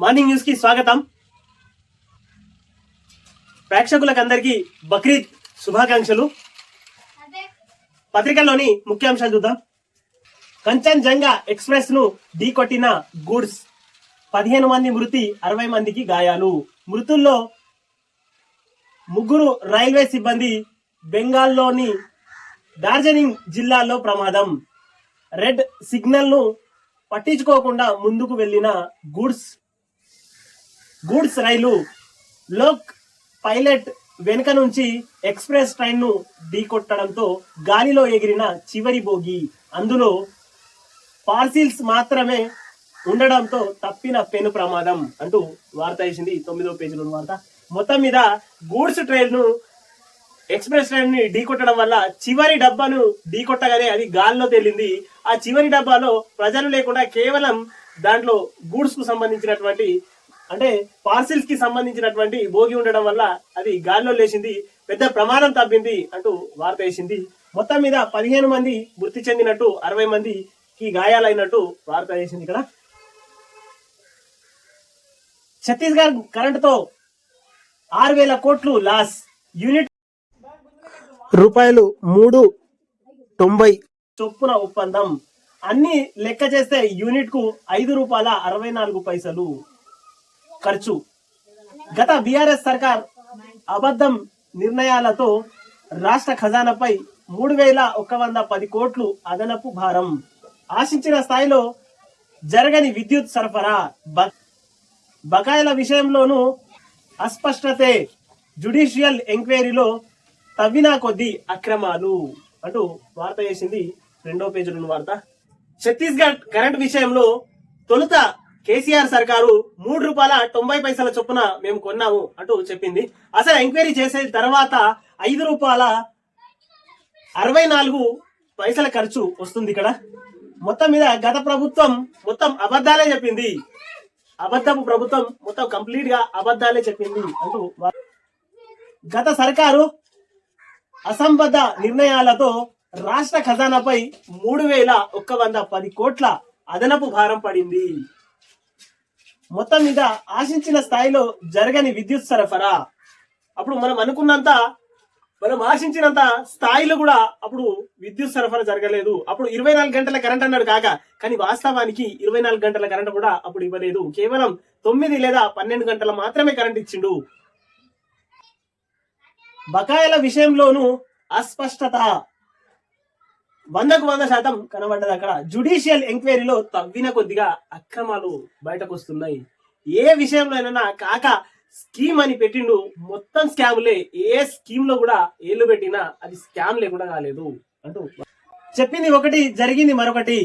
Morning news కి స్వాగతం. ప్రేక్షకులందరికీ బక్రీద్ శుభాకాంక్షలు. పత్రికల్లోని ముఖ్యాంశాలు చూద్దాం. కంచన్జంగా ఎక్స్ప్రెస్ ను ఢీకొట్టిన గూడ్స్, 15 మంది మృతి, 60 మందికి గాయాలు. మృతుల్లో 3 రైల్వే సిబ్బంది. బెంగాల్లోని డార్జిలింగ్ జిల్లాలో ప్రమాదం. రెడ్ సిగ్నల్ ను పట్టించుకోకుండా ముందుకు వెళ్లిన గూడ్స్ రైలు లోక్ పైలట్ వెనుక నుంచి ఎక్స్ప్రెస్ ట్రైన్ ను ఢీకొట్టడంతో గాలిలో ఎగిరిన చివరి బోగి. అందులో పార్సిల్స్ మాత్రమే ఉండడంతో తప్పిన పెను ప్రమాదం అంటూ వార్త వేసింది 9వ పేజీలో వార్త. మొత్తం మీద గూడ్స్ ట్రైన్ ను ఎక్స్ప్రెస్ ట్రైన్ ని ఢీకొట్టడం వల్ల చివరి డబ్బాను ఢీకొట్టగానే అది గాల్లో తేలింది. ఆ చివరి డబ్బాలో ప్రజలు లేకుండా కేవలం దాంట్లో గూడ్స్ కు సంబంధించినటువంటి అంటే పార్సిల్స్ కి సంబంధించినటువంటి భోగి ఉండడం వల్ల అది గాల్లో లేచింది. పెద్ద ప్రమాదం తప్పింది అంటూ వార్త వేసింది. మొత్తం మీద 15 మంది మృతి చెందినట్టు, 60 మందికి గాయాలైనట్టు వార్త వేసింది. ఇక్కడ ఛత్తీస్గఢ్ కరెంటుతో 6,000 కోట్లు లాస్. యూనిట్ రూపాయలు 3.90 చొప్పున ఒప్పందం. అన్ని లెక్క చేస్తే యూనిట్ కు ₹5.64 ఖర్చు. గత బీఆర్ఎస్ సర్కార్ అబద్ధం నిర్ణయాలతో రాష్ట్ర ఖజానాపై 3,110 కోట్లు అదనపు భారం. ఆశించిన స్థాయిలో జరగని విద్యుత్ సరఫరా. బకాయిల విషయంలోనూ అస్పష్టతే. జ్యుడిషియల్ ఎంక్వైరీలో తవ్వినా కొద్ది అక్రమాలు అంటూ వార్త చేసింది 2వ పేజీలో వార్త. ఛత్తీస్గఢ్ కరెంట్ విషయంలో తొలుత కేసీఆర్ సర్కారు ₹3.90 చొప్పున మేము కొన్నాము అంటూ చెప్పింది. అసలు ఎంక్వైరీ చేసే తర్వాత ₹5.64 ఖర్చు వస్తుంది. ఇక్కడ మొత్తం మీద గత ప్రభుత్వం మొత్తం అబద్ధాలే చెప్పింది. అబద్ధపు ప్రభుత్వం మొత్తం కంప్లీట్ గా అబద్ధాలే చెప్పింది అంటూ గత సర్కారు అసంబద్ధ నిర్ణయాలతో రాష్ట్ర ఖజానాపై 3,110 కోట్ల అదనపు భారం పడింది. మొత్తం మీద ఆశించిన స్థాయిలో జరగని విద్యుత్ సరఫరా. అప్పుడు మనం ఆశించినంత స్థాయిలో కూడా అప్పుడు విద్యుత్ సరఫరా జరగలేదు. అప్పుడు 24 గంటల కరెంట్ అన్నాడు కానీ వాస్తవానికి 24 గంటల కరెంట్ కూడా అప్పుడు ఇవ్వలేదు. కేవలం 9 లేదా 12 గంటల మాత్రమే కరెంట్ ఇచ్చిండు. బకాయిల విషయంలోనూ అస్పష్టత 100% కనబడ్డది. అక్కడ జ్యుడిషియల్ ఎంక్వైరీలో తవ్విన కొద్దిగా అక్రమాలు బయటకు వస్తున్నాయి. ఏ విషయంలోనైనా కాక స్కీమ్ అని పెట్టిండు, మొత్తం స్కామ్లే. ఏ స్కీమ్ లో కూడా ఏళ్ళు పెట్టినా అది స్కామ్ లేకుండా కాలేదు అంటూ చెప్పింది ఒకటి, జరిగింది మరొకటి.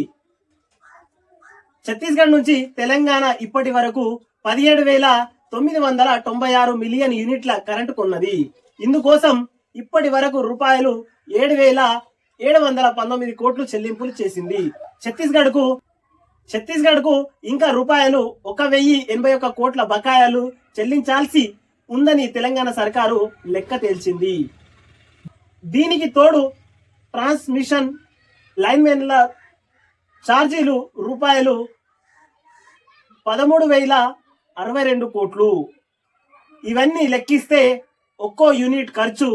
ఛత్తీస్గఢ్ నుంచి తెలంగాణ ఇప్పటి వరకు 17,996 మిలియన్ యూనిట్ల కరెంటు కొన్నది. ఇందుకోసం ఇప్పటి వరకు ₹7,719 కోట్లు చెల్లింపులు చేసింది. ఛత్తీస్గఢ్ కు ఇంకా ₹1,081 కోట్ల బకాయిలు చెల్లించాల్సి ఉందని తెలంగాణ సర్కారు లెక్క తేల్చింది. దీనికి తోడు ట్రాన్స్మిషన్ లైన్మెన్ల ఛార్జీలు ₹13,062 కోట్లు. ఇవన్నీ లెక్కిస్తే ఒక్కో యూనిట్ ఖర్చు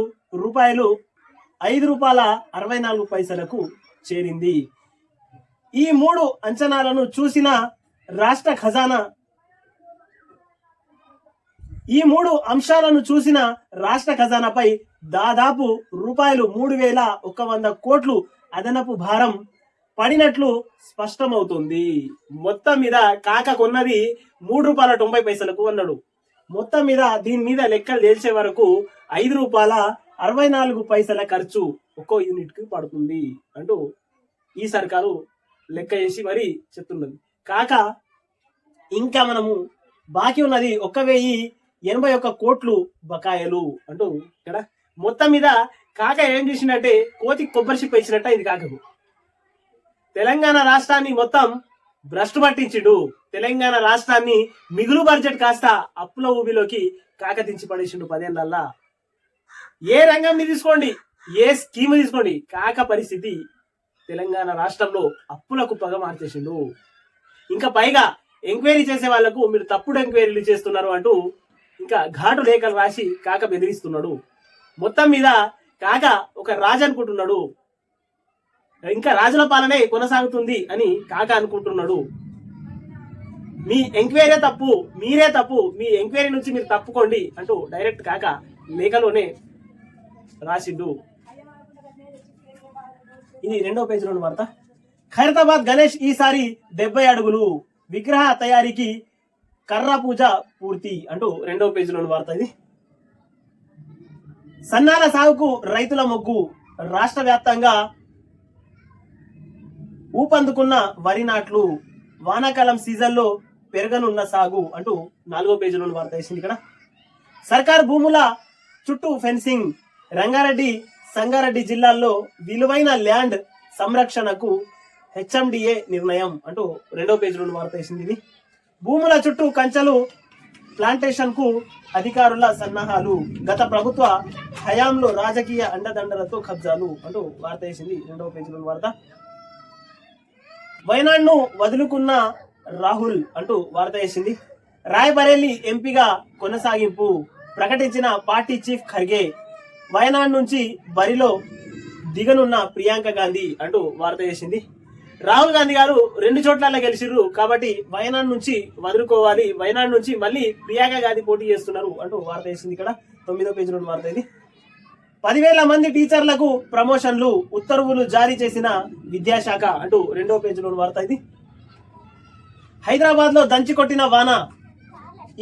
₹5.64 చేరింది. ఈ 3 అంచనాలను చూసిన రాష్ట్ర ఖజానా ఖజానాపై దాదాపు ₹3,100 కోట్లు అదనపు భారం పడినట్లు స్పష్టమవుతుంది. మొత్తం మీద కాక కొన్నది ₹3.90 అన్నాడు. మొత్తం మీద దీని మీద లెక్కలు తేల్చే వరకు ₹5.64 ఖర్చు ఒక్కో యూనిట్ కి పడుతుంది అంటూ ఈ సర్కారు లెక్క చేసి మరి చెప్తున్నది. కాక ఇంకా మనము బాకీ ఉన్నది 1,081 కోట్లు బకాయిలు అంటూ ఇక్కడ మొత్తం మీద కాక ఏం చేసిందంటే కోతి కొబ్బరి చిప్ప ఇచ్చినట్ట ఇది కాకకు తెలంగాణ రాష్ట్రాన్ని మొత్తం భ్రష్టు పట్టించిండు. తెలంగాణ రాష్ట్రాన్ని మిగులు బడ్జెట్ కాస్త అప్పుల ఊబిలోకి కాక దించి పడేసిండు 10 ఏళ్లల్లా. ఏ రంగంని తీసుకోండి, ఏ స్కీమ్ తీసుకోండి, కాక పరిస్థితి తెలంగాణ రాష్ట్రంలో అప్పుల కుప్పగా మార్చేసిండు. ఇంకా పైగా ఎంక్వైరీ చేసే వాళ్లకు మీరు తప్పుడు ఎంక్వైరీలు చేస్తున్నారు అంటూ ఇంకా ఘాటు లేఖలు రాసి కాక బెదిరిస్తున్నాడు. మొత్తం మీద కాక ఒక రాజు అనుకుంటున్నాడు, ఇంకా రాజుల పాలనే కొనసాగుతుంది అని కాక అనుకుంటున్నాడు. మీ ఎంక్వైరీ తప్పు, మీరే తప్పు, మీ ఎంక్వైరీ నుంచి మీరు తప్పుకోండి అంటూ డైరెక్ట్ కాక లేఖలోనే రాసిండు. ఇది 2వ పేజీలోని వార్త. ఖైరతాబాద్ గణేష్ ఈసారి 70 అడుగులు, విగ్రహ తయారీకి కర్ర పూజ పూర్తి అంటూ 2వ పేజీలోని వార్త. ఇది సన్నాల సాగుకు రైతుల మొగ్గు, రాష్ట్ర వ్యాప్తంగా ఊపందుకున్న వరి నాట్లు, వానాకాలం సీజన్లో పెరగనున్న సాగు అంటూ 4వ పేజీలోని వార్త వేసింది. ఇక్కడ సర్కారు భూముల చుట్టూ ఫెన్సింగ్, రంగారెడ్డి సంగారెడ్డి జిల్లాల్లో విలువైన ల్యాండ్ సంరక్షణకు హెచ్ఎండిఏ నిర్ణయం అంటూ 2వ పేజీలోని వార్త వేసింది. ఇది భూముల చుట్టూ కంచెలు, ప్లాంటేషన్ కు అధికారుల సన్నాహాలు, గత ప్రభుత్వ హయాంలో రాజకీయ అండదండలతో కబ్జాలు అంటూ వార్త వేసింది 2వ పేజీలోని వార్త. వైనాడ్ను వదులుకున్న రాహుల్ అంటూ వార్త వేసింది. రాయ్బరేలీ ఎంపీగా కొనసాగింపు ప్రకటించిన పార్టీ చీఫ్ ఖర్గే, వయనాడ్ నుంచి బరిలో దిగనున్న ప్రియాంక గాంధీ అంటూ వార్త వేసింది. రాహుల్ గాంధీ గారు 2 చోట్ల గెలిచిర్రు కాబట్టి వయనాడ్ నుంచి వదులుకోవాలి, వయనాడ్ నుంచి మళ్ళీ ప్రియాంక గాంధీ పోటీ చేస్తున్నారు అంటూ వార్త వేసింది. ఇక్కడ 9వ పేజీలో వార్త. ఇది 10,000 మంది టీచర్లకు ప్రమోషన్లు, ఉత్తర్వులు జారీ చేసిన విద్యాశాఖ అంటూ 2వ పేజీలో వార్త. ఇది హైదరాబాద్ లో దంచి కొట్టిన వాన,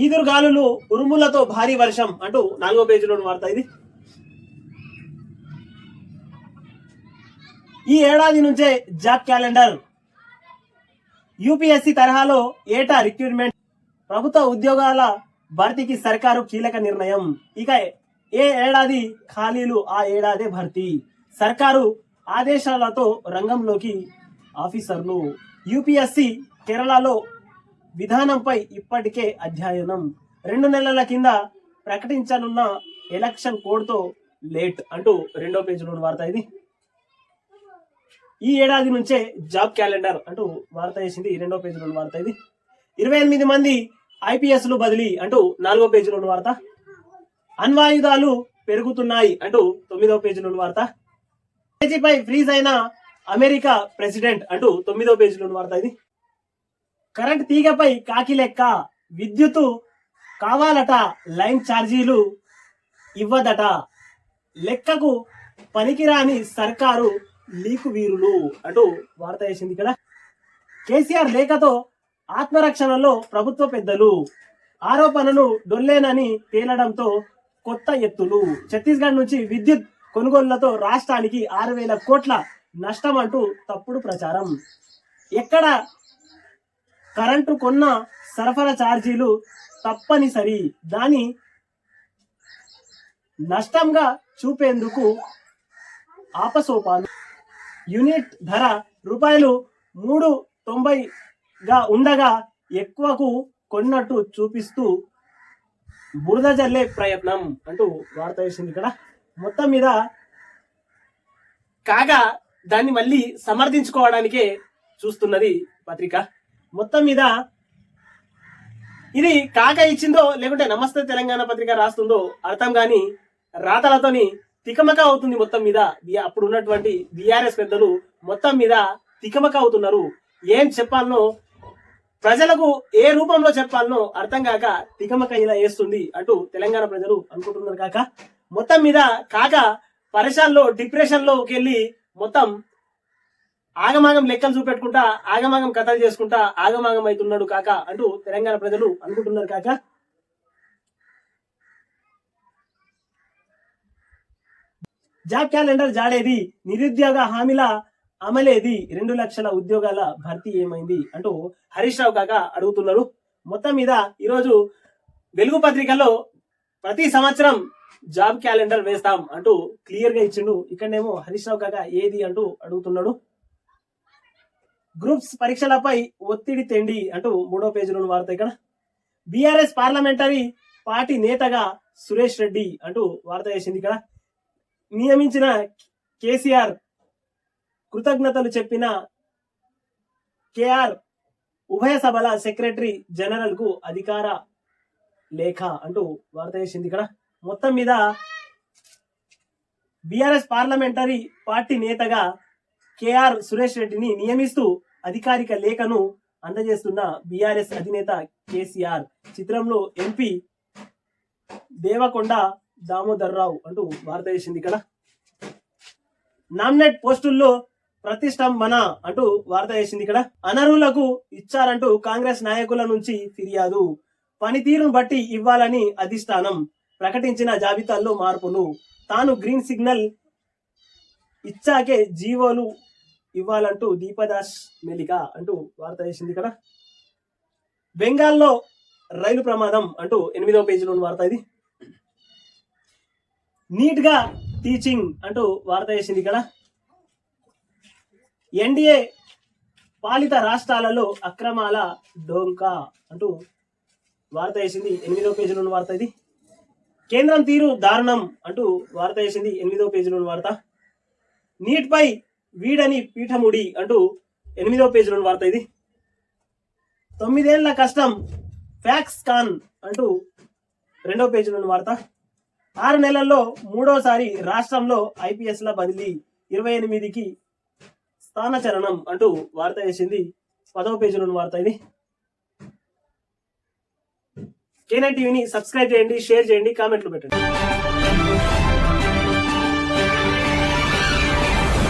ఈదురుగాలులు, ఉరుములతో భారీ వర్షం అంటూ 4వ పేజీలో వార్త. ఇది ఈ ఏడాది నుంచే జాబ్ క్యాలెండర్, యూపీఎస్సీ తరహాలో ఏటా రిక్రూట్మెంట్, ప్రభుత్వ ఉద్యోగాల భర్తీకి సర్కారు కీలక నిర్ణయం. ఇక ఏ ఏడాది ఖాళీలు ఆ ఏడాదే భర్తీ, సర్కారు ఆదేశాలతో రంగంలోకి ఆఫీసర్లు. యూపీఎస్సీ కేరళలో విధానంపై ఇప్పటికే అధ్యయనం, 2 నెలల కింద ప్రకటించనున్న ఎలక్షన్ కోడ్తో లేట్ అంటూ 2వ పేజీలో వార్త. ఇది ఈ ఏడాది నుంచే జాబ్ క్యాలెండర్ అంటూ వార్త వేసింది 2వ పేజీలో వార్త. ఇది 28 మంది ఐపీఎస్లు బదిలీ అంటూ 4వ పేజీలో వార్త. అణ్వాయుధాలు పెరుగుతున్నాయి అంటూ 9వ పేజీలో వార్త. పై ఫ్రీజ్ అయిన అమెరికా ప్రెసిడెంట్ అంటూ 9వ పేజీలో వార్త. ఇది కరెంట్ తీగపై కాకి లెక్క, విద్యుత్ కావాలట, లైన్ ఛార్జీలు ఇవ్వదట, లెక్కకు పనికిరాని సర్కారు లీకు వీరులు అంటూ వార్త వేసింది. ఇక్కడ కేసీఆర్ లేఖతో ఆత్మరక్షణలో ప్రభుత్వ పెద్దలు, ఆరోపణను డొల్లేనని తేలడంతో కొత్త ఎత్తులు, ఛత్తీస్గఢ్ నుంచి విద్యుత్ కొనుగోళ్లతో రాష్ట్రానికి 6,000 కోట్ల నష్టం అంటూ తప్పుడు ప్రచారం, ఎక్కడ కరెంటు కొన్న సరఫరా ఛార్జీలు తప్పనిసరి, దాని నష్టంగా చూపేందుకు ఆపసోపాలు, యూనిట్ ధర ₹3.90గా ఉండగా ఎక్కువకు కొన్నట్టు చూపిస్తూ బురద జల్లే ప్రయత్నం అంటూ వార్త వేసింది. ఇక్కడ మొత్తం మీద కాగా దాన్ని మళ్ళీ సమర్థించుకోవడానికే చూస్తున్నది పత్రిక. మొత్తం మీద ఇది కాక ఇచ్చిందో లేకుంటే నమస్తే తెలంగాణ పత్రిక రాస్తుందో అర్థం కాని రాతలతోని తికమక అవుతుంది. మొత్తం మీద అప్పుడు ఉన్నటువంటి బీఆర్ఎస్ పెద్దలు మొత్తం మీద తికమక అవుతున్నారు. ఏం చెప్పాలనో, ప్రజలకు ఏ రూపంలో చెప్పాలనో అర్థం కాక తికమక ఇలా వేస్తుంది అంటూ తెలంగాణ ప్రజలు అనుకుంటున్నారు. కాక మొత్తం మీద కాక పరిశాన్లో, డిప్రెషన్ లోకి వెళ్ళి మొత్తం ఆగమాగం లెక్కలు చూపెట్టుకుంటా, ఆగమాగం కథలు చేసుకుంటా ఆగమాగం అవుతున్నాడు కాక అంటూ తెలంగాణ ప్రజలు అనుకుంటున్నారు. కాక జాబ్ క్యాలెండర్ జాడేది, నిరుద్యోగ హామీల అమలేది, 2 లక్షల ఉద్యోగాల భర్తీ ఏమైంది అంటూ హరీష్ రావు కాక అడుగుతున్నారు. మొత్తం మీద ఈరోజు వెలుగు పత్రికల్లో ప్రతి సంవత్సరం జాబ్ క్యాలెండర్ వేస్తాం అంటూ క్లియర్ గా ఇచ్చిండు. ఇక్కడనేమో హరీష్ రావు కాక ఏది అంటూ అడుగుతున్నాడు. గ్రూప్స్ పరీక్షలపై ఒత్తిడి తెండి అంటూ 3వ పేజీలో వార్త. ఇక్కడ బీఆర్ఎస్ పార్లమెంటరీ పార్టీ నేతగా సురేష్ రెడ్డి అంటూ వార్త వేసింది. ఇక్కడ నియమించిన కేసీఆర్ కృతజ్ఞతలు చెప్పిన కేఆర్ ఉభయ సభల సెక్రటరీ జనరల్ కు అధికార లేఖ అంటూ వార్త వేసింది ఇక్కడ. మొత్తం మీద బీఆర్ఎస్ పార్లమెంటరీ పార్టీ నేతగా కేఆర్ సురేష్ రెడ్డిని నియమిస్తూ అధికారిక లేఖను అందజేస్తున్న బీఆర్ఎస్ అధినేత కేసీఆర్. చిత్రంలో ఎంపీ దేవకొండ దామోదర్ రావు అంటూ వార్త వేసింది ఇక్కడ. నామినేట్ పోస్టుల్లో ప్రతిష్టంభన అంటూ వార్త వేసింది ఇక్కడ. అనర్హులకు ఇచ్చారంటూ కాంగ్రెస్ నాయకుల నుంచి ఫిర్యాదు. పనితీరును బట్టి ఇవ్వాలని అధిష్టానం ప్రకటించిన జాబితాల్లో మార్పులు. తాను గ్రీన్ సిగ్నల్ ఇచ్చాకే జీవోలు ఇవ్వాలంటూ దీపదాస్ మెలిక అంటూ వార్త వేసింది ఇక్కడ. బెంగాల్లో రైలు ప్రమాదం అంటూ 8వ పేజీలోని వార్త ఇది. నీట్ గా టీచింగ్ అంటూ వార్త వేసింది ఇక్కడ. ఎన్డీఏ పాలిత రాష్ట్రాలలో అక్రమాల డోంకా అంటూ వార్త వేసింది 8వ పేజీలోని వార్త ఇది. కేంద్రం తీరు దారుణం అంటూ వార్త వేసింది 8వ పేజీలోని వార్త. నీట్ పై వీడని పీఠముడి అంటూ 8వ పేజీలోని వార్త ఇది. 9 ఏళ్ల కష్టం ఫ్యాక్స్ కాన్ అంటూ 2వ పేజీలోని వార్త. 6 నెలల్లో 3వసారి రాష్ట్రంలో ఐపీఎస్ ల బదిలీ, 28కి స్థానచలనం అంటూ వార్త వేసింది 10వ పేజీలోని వార్త ఇది. K9 టీవీని సబ్స్క్రైబ్ చేయండి, షేర్ చేయండి, కామెంట్లు పెట్టండి.